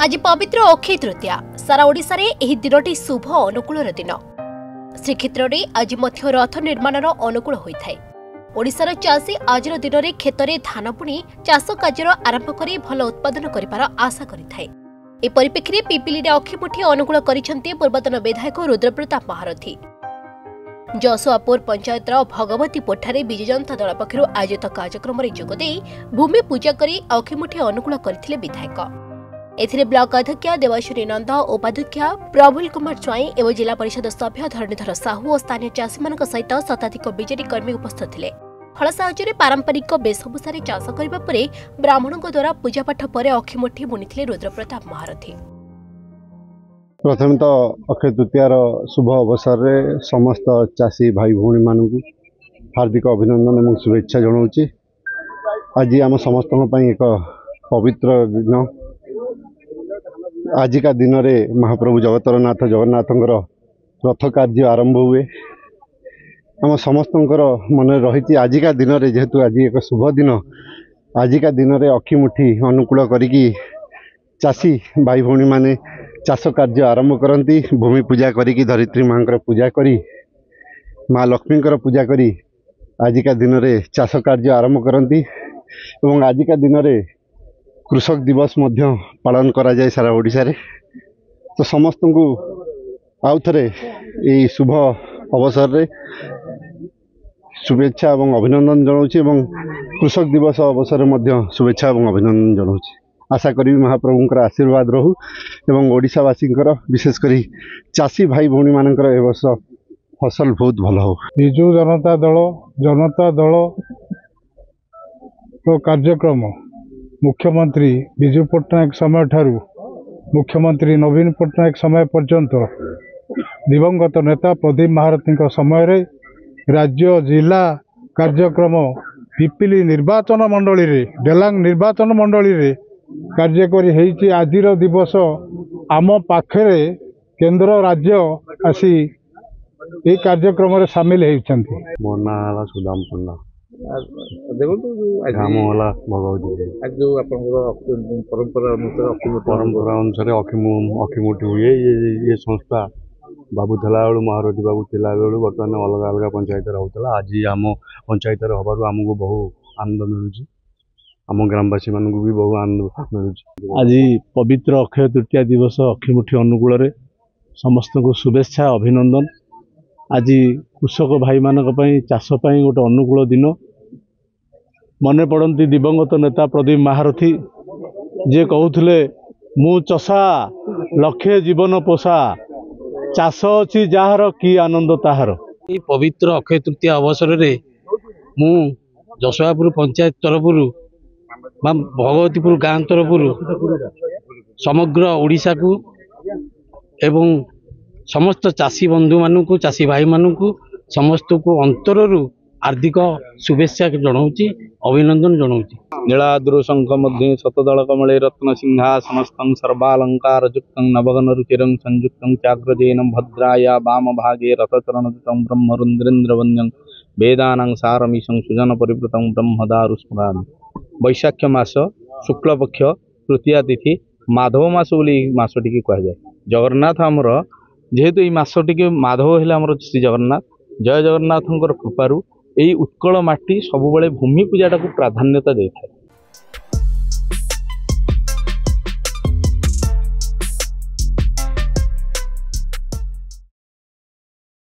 आज पवित्र अक्षय तृतीया सारा ओडिशा रे एही दिनटी शुभ अनुकूल दिन। श्रीक्षेत्र में आज मध्य रथ निर्माणर अनुकूल होता है। ओडिशार चाषी आज दिन में खेत में धान बुणी चाष कार्य आरंभ कर भल उत्पादन कर आशा करें। ए परिप्रेक्षी पिपिली अक्षिमुठी अनुकूल करिसेंती पूर्वतन विधायक रुद्रप्रताप महारथी। जसुआपुर पंचायतर भगवती पोठारे विजु जनता दल पक्षर आयोजित कार्यक्रम में जोगदे भूमि पूजा कर अक्षिमुठी अनुकूल करथिले विधायक। एथिरे ब्लॉक अध्यक्ष देवाश्वरी नंद, उपाध्यक्ष प्रफुल्ल कुमार स्वाई एवं जिला परिषद सभ्य धरणीधर साहू और स्थानीय चाषी मान सहित शताधिक बीजेडी कर्मी उपस्थित थे। हल साहाय्य पारंपरिक वेशभूषा चाष करने पर ब्राह्मणों द्वारा पूजापाठ पर अक्षिमुठी बुणी रुद्रप्रताप महारथी। प्रथम तो अक्षय तृतीयार शुभ अवसर में समस्त चाषी भाई भौणी मान हार्दिक अभिनंदन और शुभेच्छा जनाऊँगी। आज आम समस्त एक पवित्र दिन। आजिका दिन में महाप्रभु जगतरनाथ जगन्नाथंकर रथ कार्य आरंभ हुए। आम समस्त मन रही आजिका दिन में जेहेतु आज एक शुभ दिन, आजिका दिन में अक्षिमुठी अनुकूल करी चाषी भाई भौणी माने चाष कार्य आरंभ करती। भूमि पूजा करी धरित्री माँ पूजा करी माँ लक्ष्मी पूजा करी आजिका दिन में चाष कार्य आरंभ करती। एवं आजिका दिन में कृषक दिवस मध्य पालन करा जाए सारा ओडिशा रे। तो समस्त को आउ थे ये शुभ अवसर रे शुभेच्छा और अभिनंदन जनाऊँगी। कृषक दिवस अवसर में शुभेच्छा और अभिनंदन जनाऊँगी। आशा करी महाप्रभुंकर आशीर्वाद रहू एवं ओडिशावासी विशेषकर चाषी भाई भौणी मानकर ए वर्ष फसल बहुत भल हो। विजु जनता दल तो कार्यक्रम मुख्यमंत्री विजु पट्टनायक समय ठारू मुख्यमंत्री नवीन पट्टनायक समय पर्यंत दिवंगत नेता प्रदीप महारथी समय रे राज्य जिला कार्यक्रम पिपिली निर्वाचन मंडली रे डेलांग निर्वाचन मंडली रे कार्यकरी हेइछि। आजिर दिवस आम पाखरे केंद्र राज्य आसी ए कार्यक्रम रे शामिल हेइछन्ति। मो नाम सुदाम पंडा देखो ग्राम वाला भगवती। आज जो परंपरा अनुसार अक्षिमुठी हुए ये संस्था बाबू थिला बेलू महारथी बाबू थिला बेलू बर्तमान अलग अलग पंचायत होता। आज आम पंचायत हबार आमको बहु आनंद मिलूँ। आम ग्रामवासी मान भी बहु आनंद मिलूँ। आज पवित्र अक्षय तृतीया दिवस अक्षिमुठी अनुकूल समस्त को शुभेच्छा अभिनंदन। आज कृषक भाई मानक चाष गोटे अनुकूल दिन। मन पड़ती दिवंगत नेता प्रदीप महारथी जे कहते मु चषा लक्षे जीवन पोषा चाष अच्छी जार कि आनंद ताहार। ये पवित्र अक्षय तृतीया अवसर में मु जसुआपुर पंचायत तरफ भगवतीपुर गाँव तरफ समग्र ओडिशा को एवं समस्त चाषी बंधु मानू चाषी भाई मानू समस्त को अंतरु हार्दिक शुभेच्छा जनाऊँगी, अभिनंदन जनाऊँगी। नीलाद्रु शंख मध्य शतदल कमले रत्न सिंहासनस्थं सर्वालंकार युक्तं नवगन रुचिरं संयुक्तं चाग्रजेन भद्राया वाम भागे रथचरणयुतं ब्रह्मरुद्रेन्द्र वन्द्यं वेदानां सारमीशं सुजन परिवृतं ब्रह्मदारुस्मरामि। वैशाख मास शुक्लपक्ष तृतीया तिथि माधव मास बोली मासटी कह जाए। जगन्नाथ आमर जेहेतु ये मासटी माधव है आमर श्री जगन्नाथ। जय जगन्नाथ कृपारू यही उत्कल माटी सबुबले भूमि पूजाटा को प्राधान्यता देता है।